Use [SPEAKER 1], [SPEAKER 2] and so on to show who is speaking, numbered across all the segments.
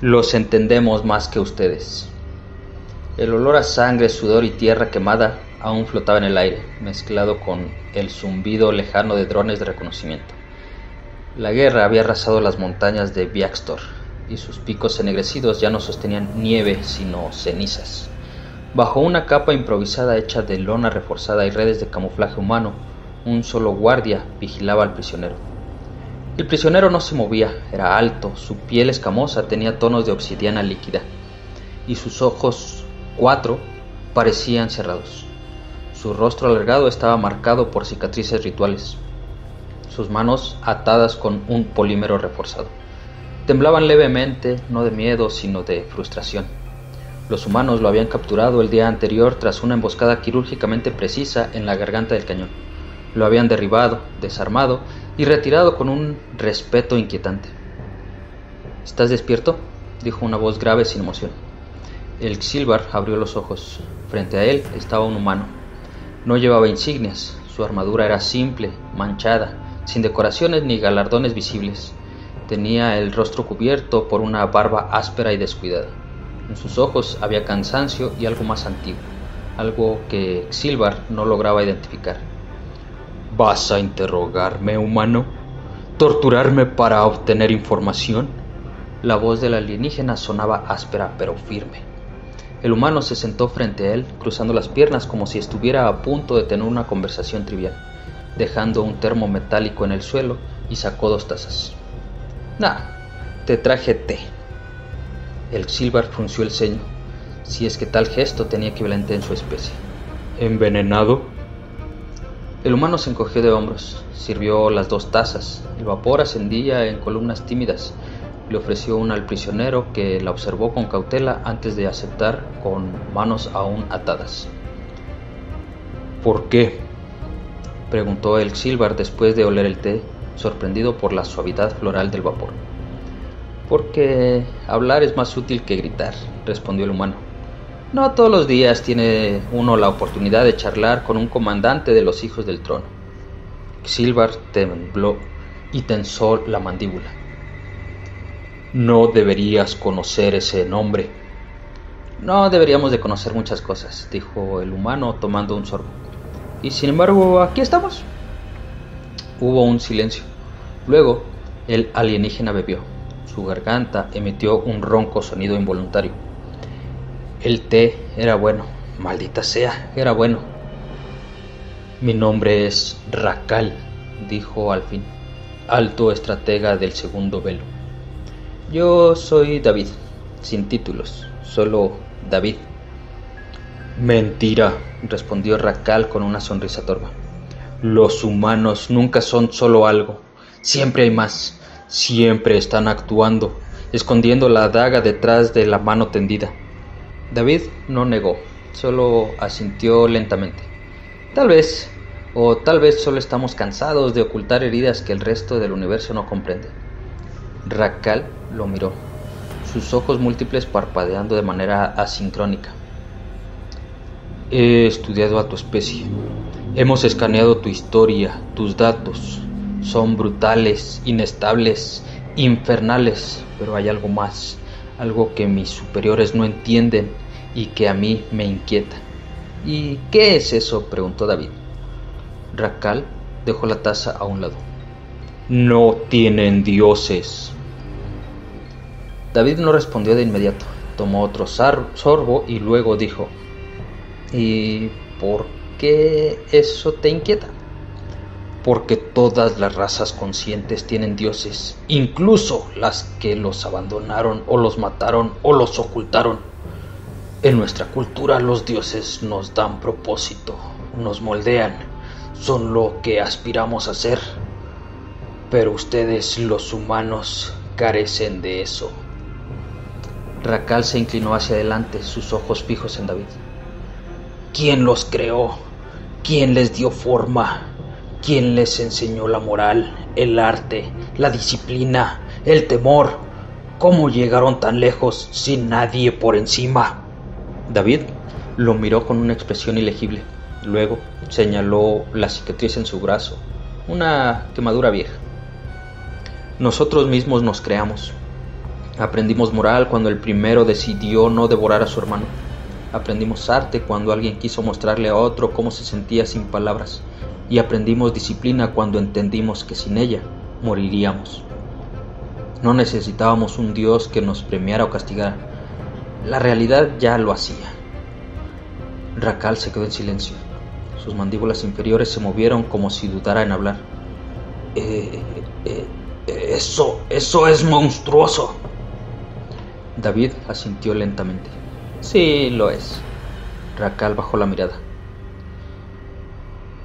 [SPEAKER 1] Los entendemos más que ustedes. El olor a sangre, sudor y tierra quemada aún flotaba en el aire, mezclado con el zumbido lejano de drones de reconocimiento. La guerra había arrasado las montañas de Viaxtor, y sus picos ennegrecidos ya no sostenían nieve, sino cenizas. Bajo una capa improvisada hecha de lona reforzada y redes de camuflaje humano, un solo guardia vigilaba al prisionero. El prisionero no se movía, era alto, su piel escamosa tenía tonos de obsidiana líquida, y sus ojos, 4, parecían cerrados. Su rostro alargado estaba marcado por cicatrices rituales, sus manos atadas con un polímero reforzado. Temblaban levemente, no de miedo, sino de frustración. Los humanos lo habían capturado el día anterior tras una emboscada quirúrgicamente precisa en la garganta del cañón. Lo habían derribado, desarmado y retirado con un respeto inquietante. ¿Estás despierto?, dijo una voz grave sin emoción. El Xilbar abrió los ojos. Frente a él estaba un humano. No llevaba insignias, su armadura era simple, manchada, sin decoraciones ni galardones visibles. Tenía el rostro cubierto por una barba áspera y descuidada. En sus ojos había cansancio y algo más antiguo, algo que Xilbar no lograba identificar. ¿Vas a interrogarme, humano? ¿Torturarme para obtener información? La voz del alienígena sonaba áspera pero firme. El humano se sentó frente a él, cruzando las piernas como si estuviera a punto de tener una conversación trivial, dejando un termo metálico en el suelo y sacó 2 tazas. Te traje té. El Xilbar frunció el ceño, si es que tal gesto tenía equivalente en su especie. ¿Envenenado? El humano se encogió de hombros, sirvió las 2 tazas, el vapor ascendía en columnas tímidas. Le ofreció una al prisionero, que la observó con cautela antes de aceptar con manos aún atadas. ¿Por qué?, preguntó el Xilbar después de oler el té, sorprendido por la suavidad floral del vapor. Porque hablar es más útil que gritar, respondió el humano. No todos los días tiene uno la oportunidad de charlar con un comandante de los hijos del trono. Xilbar tembló y tensó la mandíbula. No deberías conocer ese nombre. No deberíamos de conocer muchas cosas, dijo el humano tomando un sorbo. Y sin embargo, aquí estamos. Hubo un silencio. Luego, el alienígena bebió. Su garganta emitió un ronco sonido involuntario. El té era bueno, maldita sea, era bueno. Mi nombre es Racal, dijo al fin, alto estratega del segundo velo. Yo soy David, sin títulos, solo David. Mentira, respondió Racal con una sonrisa torva. Los humanos nunca son solo algo, siempre hay más, siempre están actuando, escondiendo la daga detrás de la mano tendida. David no negó, solo asintió lentamente. Tal vez solo estamos cansados de ocultar heridas que el resto del universo no comprende. Racal lo miró, sus ojos múltiples parpadeando de manera asincrónica. He estudiado a tu especie. Hemos escaneado tu historia, tus datos. Son brutales, inestables, infernales, pero hay algo más, algo que mis superiores no entienden y que a mí me inquieta. ¿Y qué es eso?, preguntó David. Racal dejó la taza a un lado. No tienen dioses. David no respondió de inmediato. Tomó otro sorbo y luego dijo: ¿Y por qué eso te inquieta? Porque todas las razas conscientes tienen dioses, incluso las que los abandonaron o los mataron o los ocultaron. En nuestra cultura los dioses nos dan propósito, nos moldean, son lo que aspiramos a ser. Pero ustedes, los humanos, carecen de eso. Racal se inclinó hacia adelante, sus ojos fijos en David. ¿Quién los creó? ¿Quién les dio forma? ¿Quién les enseñó la moral, el arte, la disciplina, el temor? ¿Cómo llegaron tan lejos sin nadie por encima? David lo miró con una expresión ilegible. Luego señaló la cicatriz en su brazo, una quemadura vieja. Nosotros mismos nos creamos. Aprendimos moral cuando el primero decidió no devorar a su hermano. Aprendimos arte cuando alguien quiso mostrarle a otro cómo se sentía sin palabras. Y aprendimos disciplina cuando entendimos que sin ella moriríamos. No necesitábamos un Dios que nos premiara o castigara. La realidad ya lo hacía. Racal se quedó en silencio. Sus mandíbulas inferiores se movieron como si dudara en hablar. Eso es monstruoso. David asintió lentamente. Sí, lo es. Racal bajó la mirada.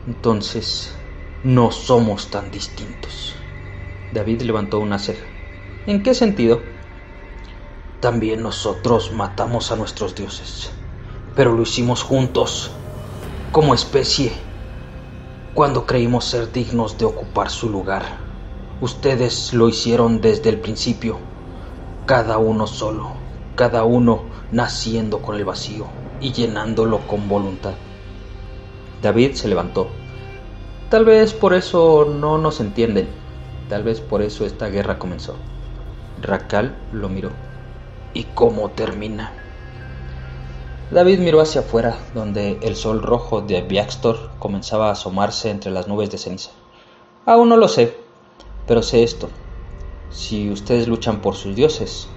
[SPEAKER 1] Entonces, no somos tan distintos. David levantó una ceja. ¿En qué sentido? También nosotros matamos a nuestros dioses, pero lo hicimos juntos, como especie, cuando creímos ser dignos de ocupar su lugar. Ustedes lo hicieron desde el principio, cada uno solo, cada uno naciendo con el vacío y llenándolo con voluntad. David se levantó. Tal vez por eso no nos entienden, tal vez por eso esta guerra comenzó. Racal lo miró. ¿Y cómo termina? David miró hacia afuera, donde el sol rojo de Biakstor comenzaba a asomarse entre las nubes de ceniza. Aún no lo sé, pero sé esto. Si ustedes luchan por sus dioses,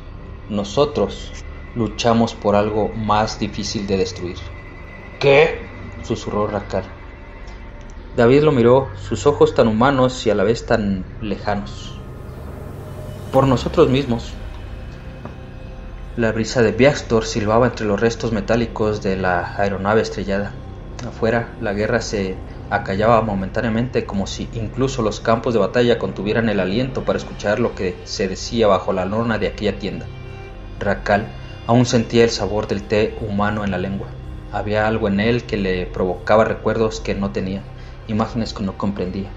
[SPEAKER 1] nosotros luchamos por algo más difícil de destruir. ¿Qué? Susurró Racal. David lo miró, sus ojos tan humanos y a la vez tan lejanos. Por nosotros mismos. La brisa de Biakstor silbaba entre los restos metálicos de la aeronave estrellada. Afuera, la guerra se acallaba momentáneamente, como si incluso los campos de batalla contuvieran el aliento para escuchar lo que se decía bajo la lona de aquella tienda. Racal aún sentía el sabor del té humano en la lengua. Había algo en él que le provocaba recuerdos que no tenía, imágenes que no comprendía.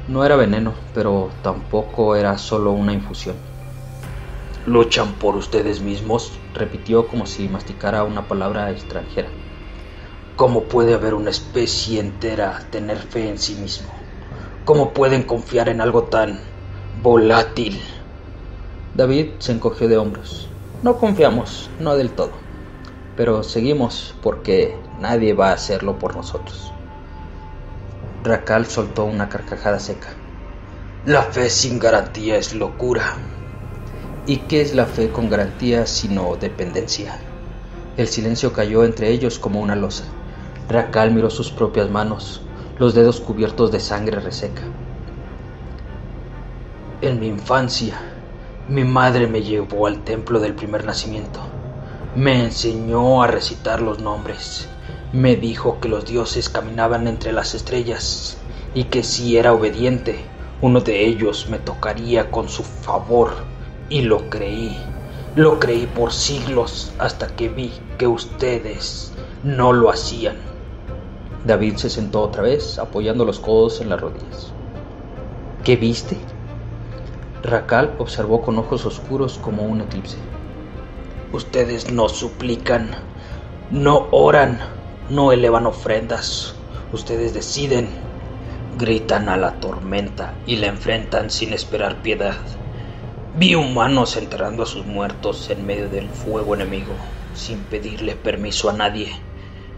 [SPEAKER 1] No era veneno, pero tampoco era solo una infusión. «¿Luchan por ustedes mismos?», repitió como si masticara una palabra extranjera. «¿Cómo puede haber una especie entera tener fe en sí mismo? ¿Cómo pueden confiar en algo tan volátil?» David se encogió de hombros. «No confiamos, no del todo, pero seguimos porque nadie va a hacerlo por nosotros». Racal soltó una carcajada seca. «La fe sin garantía es locura». ¿Y qué es la fe con garantía sino dependencia? El silencio cayó entre ellos como una losa. Racal miró sus propias manos, los dedos cubiertos de sangre reseca. «En mi infancia, mi madre me llevó al templo del primer nacimiento. Me enseñó a recitar los nombres. Me dijo que los dioses caminaban entre las estrellas y que si era obediente, uno de ellos me tocaría con su favor. Y lo creí por siglos hasta que vi que ustedes no lo hacían». David se sentó otra vez, apoyando los codos en las rodillas. «¿Qué viste?». Racal observó con ojos oscuros como un eclipse. «Ustedes no suplican, no oran, no elevan ofrendas. Ustedes deciden, gritan a la tormenta y la enfrentan sin esperar piedad. Vi humanos enterrando a sus muertos en medio del fuego enemigo, sin pedirle permiso a nadie.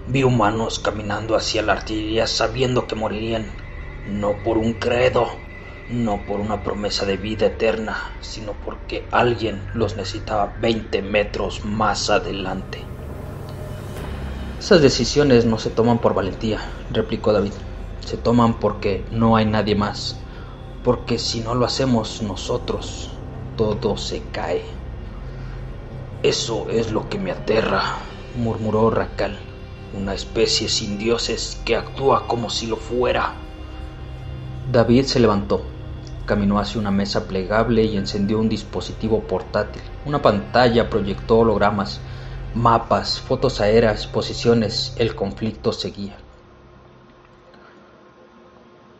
[SPEAKER 1] Vi humanos caminando hacia la artillería sabiendo que morirían, no por un credo, no por una promesa de vida eterna, sino porque alguien los necesitaba 20 metros más adelante». «Esas decisiones no se toman por valentía», replicó David. «Se toman porque no hay nadie más, porque si no lo hacemos nosotros, todo se cae». «Eso es lo que me aterra», murmuró Racal. «Una especie sin dioses que actúa como si lo fuera». David se levantó, caminó hacia una mesa plegable y encendió un dispositivo portátil. Una pantalla proyectó hologramas, mapas, fotos aéreas, posiciones. El conflicto seguía.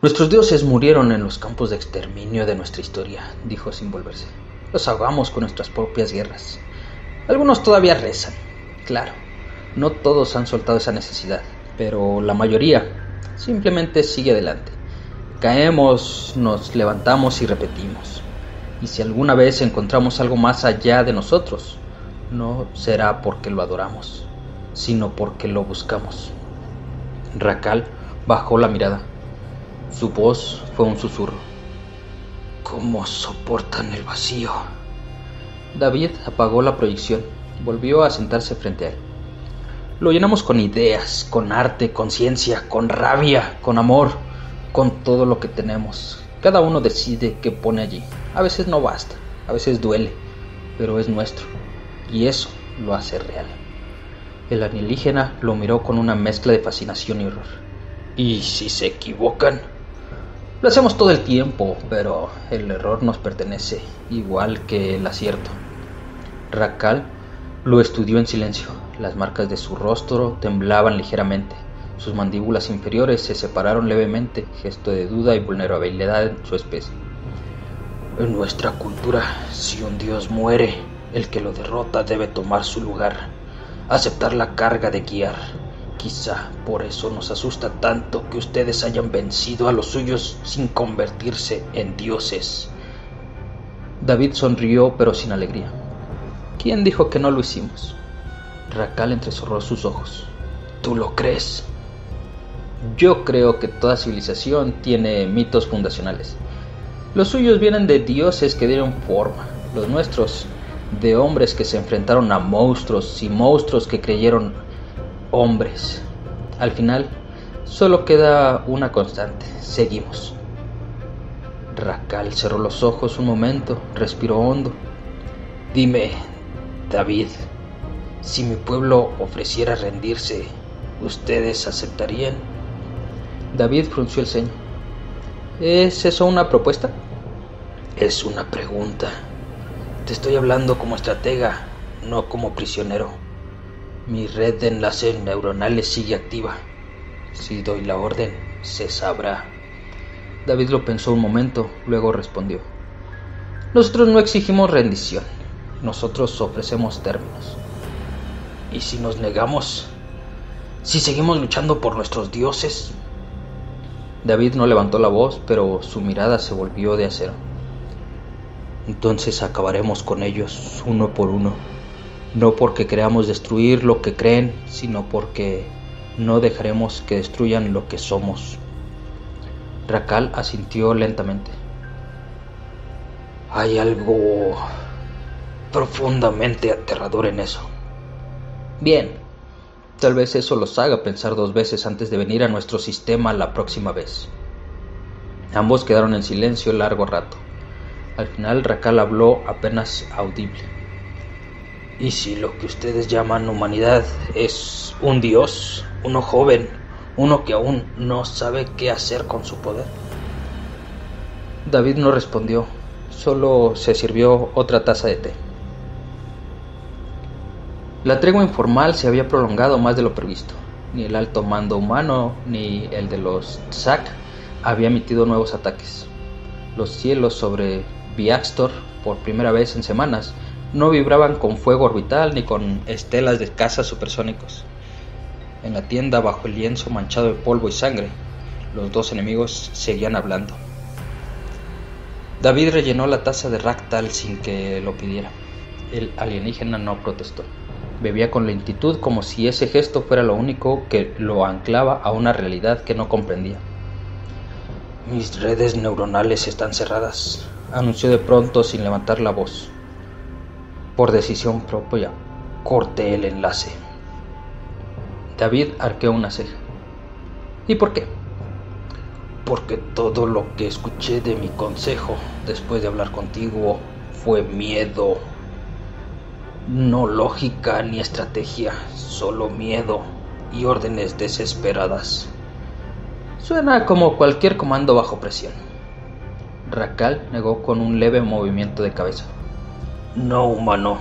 [SPEAKER 1] «Nuestros dioses murieron en los campos de exterminio de nuestra historia», dijo sin volverse. «Los ahogamos con nuestras propias guerras. Algunos todavía rezan, claro. No todos han soltado esa necesidad, pero la mayoría simplemente sigue adelante. Caemos, nos levantamos y repetimos. Y si alguna vez encontramos algo más allá de nosotros, no será porque lo adoramos, sino porque lo buscamos. Racal bajó la mirada. Su voz fue un susurro. ¿Cómo soportan el vacío? David apagó la proyección, volvió a sentarse frente a él. Lo llenamos con ideas, con arte, con ciencia, con rabia, con amor, con todo lo que tenemos. Cada uno decide qué pone allí. A veces no basta, a veces duele, pero es nuestro, y eso lo hace real. El alienígena lo miró con una mezcla de fascinación y horror. ¿Y si se equivocan? Lo hacemos todo el tiempo, pero el error nos pertenece, igual que el acierto. Racal lo estudió en silencio. Las marcas de su rostro temblaban ligeramente. Sus mandíbulas inferiores se separaron levemente, gesto de duda y vulnerabilidad en su especie. En nuestra cultura, si un dios muere, el que lo derrota debe tomar su lugar, aceptar la carga de guiar. Quizá por eso nos asusta tanto que ustedes hayan vencido a los suyos sin convertirse en dioses. David sonrió, pero sin alegría. ¿Quién dijo que no lo hicimos? Racal entrecerró sus ojos. ¿Tú lo crees? Yo creo que toda civilización tiene mitos fundacionales. Los suyos vienen de dioses que dieron forma, los nuestros de hombres que se enfrentaron a monstruos y monstruos que creyeron hombres. Al final, solo queda una constante: seguimos. Racal cerró los ojos un momento, respiró hondo. Dime, David, si mi pueblo ofreciera rendirse, ¿ustedes aceptarían? David frunció el ceño. ¿Es eso una propuesta? Es una pregunta. Te estoy hablando como estratega, no como prisionero. Mi red de enlaces neuronales sigue activa. Si doy la orden, se sabrá. David lo pensó un momento, luego respondió. Nosotros no exigimos rendición. Nosotros ofrecemos términos. ¿Y si nos negamos? ¿Si seguimos luchando por nuestros dioses? David no levantó la voz, pero su mirada se volvió de acero. Entonces acabaremos con ellos uno por uno, no porque queramos destruir lo que creen, sino porque no dejaremos que destruyan lo que somos. Racal asintió lentamente. Hay algo profundamente aterrador en eso. Bien, tal vez eso los haga pensar 2 veces antes de venir a nuestro sistema la próxima vez. Ambos quedaron en silencio largo rato. Al final Racal habló apenas audible. ¿Y si lo que ustedes llaman humanidad es un dios, uno joven, uno que aún no sabe qué hacer con su poder? David no respondió, solo se sirvió otra taza de té. La tregua informal se había prolongado más de lo previsto. Ni el alto mando humano ni el de los Tzak había emitido nuevos ataques. Los cielos sobre Biakstor, por primera vez en semanas, no vibraban con fuego orbital ni con estelas de cazas supersónicos. En la tienda, bajo el lienzo manchado de polvo y sangre, los 2 enemigos seguían hablando. David rellenó la taza de Ractal sin que lo pidiera. El alienígena no protestó. Bebía con lentitud, como si ese gesto fuera lo único que lo anclaba a una realidad que no comprendía. Mis redes neuronales están cerradas, anunció de pronto sin levantar la voz. Por decisión propia, corté el enlace. David arqueó una ceja. ¿Y por qué? Porque todo lo que escuché de mi consejo después de hablar contigo fue miedo. No lógica ni estrategia, solo miedo y órdenes desesperadas. Suena como cualquier comando bajo presión. Racal negó con un leve movimiento de cabeza. No, humano.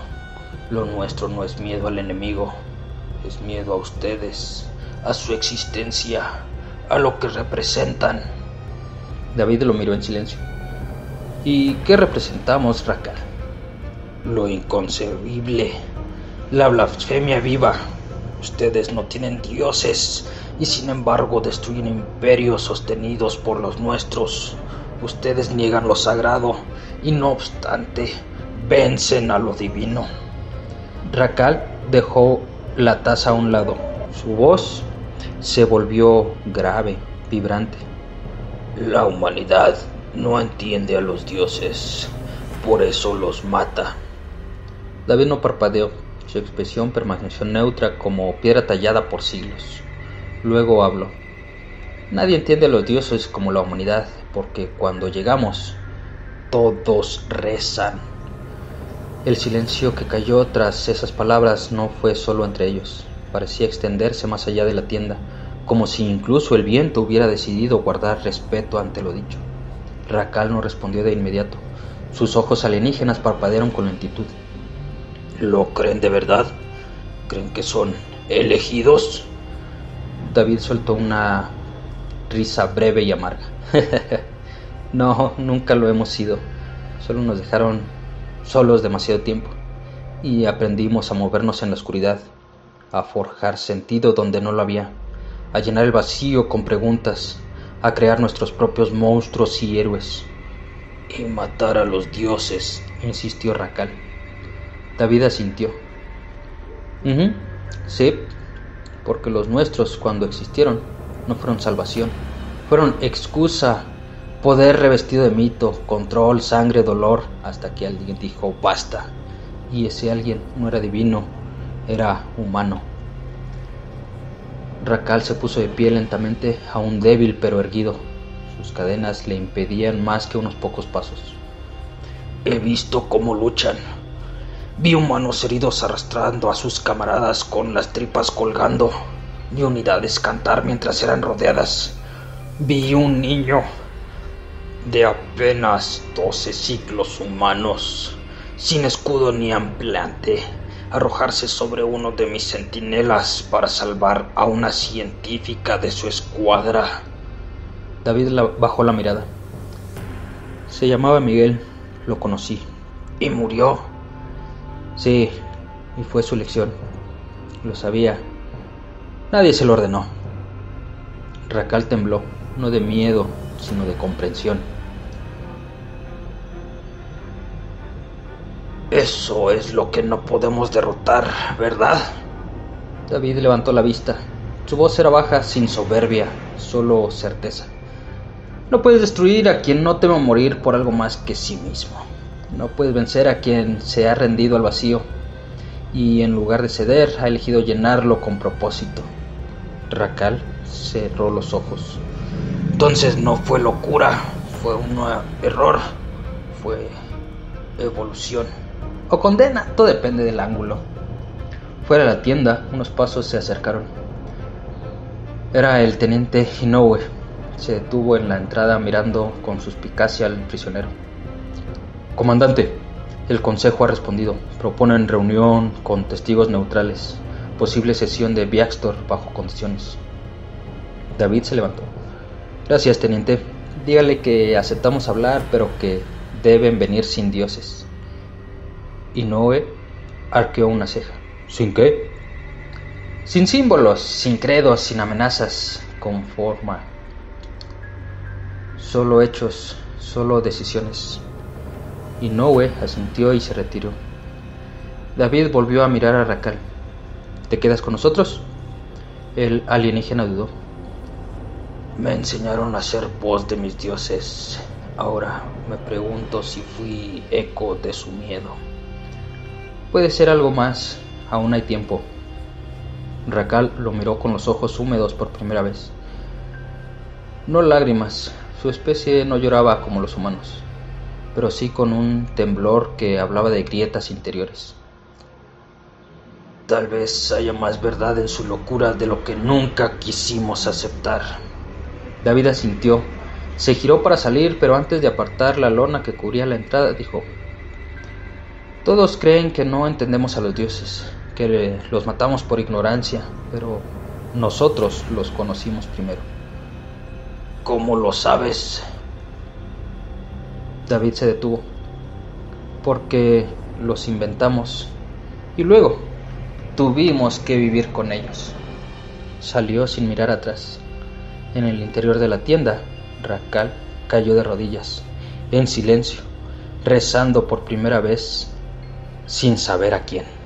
[SPEAKER 1] Lo nuestro no es miedo al enemigo. Es miedo a ustedes, a su existencia, a lo que representan. David lo miró en silencio. ¿Y qué representamos, Racal? Lo inconcebible, la blasfemia viva. Ustedes no tienen dioses y sin embargo destruyen imperios sostenidos por los nuestros. Ustedes niegan lo sagrado y no obstante vencen a lo divino. Racal dejó la taza a un lado. Su voz se volvió grave, vibrante. La humanidad no entiende a los dioses, por eso los mata. David no parpadeó. Su expresión permaneció neutra como piedra tallada por siglos. Luego habló. Nadie entiende a los dioses como la humanidad, porque cuando llegamos, todos rezan. El silencio que cayó tras esas palabras no fue solo entre ellos. Parecía extenderse más allá de la tienda, como si incluso el viento hubiera decidido guardar respeto ante lo dicho. Racal no respondió de inmediato. Sus ojos alienígenas parpadearon con lentitud. ¿Lo creen de verdad? ¿Creen que son elegidos? David soltó una risa breve y amarga. No, nunca lo hemos sido. Solo nos dejaron solos demasiado tiempo y aprendimos a movernos en la oscuridad, a forjar sentido donde no lo había, a llenar el vacío con preguntas, a crear nuestros propios monstruos y héroes. Y matar a los dioses, insistió Racal. David asintió. Sí, porque los nuestros, cuando existieron, no fueron salvación, fueron excusa, poder revestido de mito, control, sangre, dolor, hasta que alguien dijo basta. Y ese alguien no era divino, era humano. Racal se puso de pie lentamente, aún débil pero erguido. Sus cadenas le impedían más que unos pocos pasos. He visto cómo luchan. Vi humanos heridos arrastrando a sus camaradas con las tripas colgando, y unidades cantar mientras eran rodeadas. Vi un niño de apenas 12 ciclos humanos, sin escudo ni ampliante, arrojarse sobre uno de mis centinelas para salvar a una científica de su escuadra. David bajó la mirada. Se llamaba Miguel, lo conocí. ¿Y murió? Sí, y fue su elección. Lo sabía. Nadie se lo ordenó. Racal tembló, no de miedo, sino de comprensión. Eso es lo que no podemos derrotar, ¿verdad? David levantó la vista. Su voz era baja, sin soberbia, solo certeza. No puedes destruir a quien no teme morir por algo más que sí mismo. No puedes vencer a quien se ha rendido al vacío y en lugar de ceder ha elegido llenarlo con propósito. Racal cerró los ojos. Entonces no fue locura, fue un error, fue evolución o condena, todo depende del ángulo. Fuera de la tienda, unos pasos se acercaron. Era el teniente Inoue. Se detuvo en la entrada mirando con suspicacia al prisionero. Comandante, el consejo ha respondido. Proponen reunión con testigos neutrales. Posible sesión de Viaxtor bajo condiciones. David se levantó. Gracias, teniente. Dígale que aceptamos hablar, pero que deben venir sin dioses. Inoue arqueó una ceja. ¿Sin qué? Sin símbolos, sin credos, sin amenazas, con forma. Solo hechos, solo decisiones. Inoue asintió y se retiró. David volvió a mirar a Racal. ¿Te quedas con nosotros? El alienígena dudó. Me enseñaron a ser voz de mis dioses. Ahora me pregunto si fui eco de su miedo. Puede ser algo más. Aún hay tiempo. Racal lo miró con los ojos húmedos por primera vez. No lágrimas. Su especie no lloraba como los humanos, pero sí con un temblor que hablaba de grietas interiores. Tal vez haya más verdad en su locura de lo que nunca quisimos aceptar. David asintió. Se giró para salir, pero antes de apartar la lona que cubría la entrada, dijo: Todos creen que no entendemos a los dioses, que los matamos por ignorancia, pero nosotros los conocimos primero. ¿Cómo lo sabes? David se detuvo. Porque los inventamos y luego tuvimos que vivir con ellos. Salió sin mirar atrás. En el interior de la tienda, Racal cayó de rodillas, en silencio, rezando por primera vez sin saber a quién.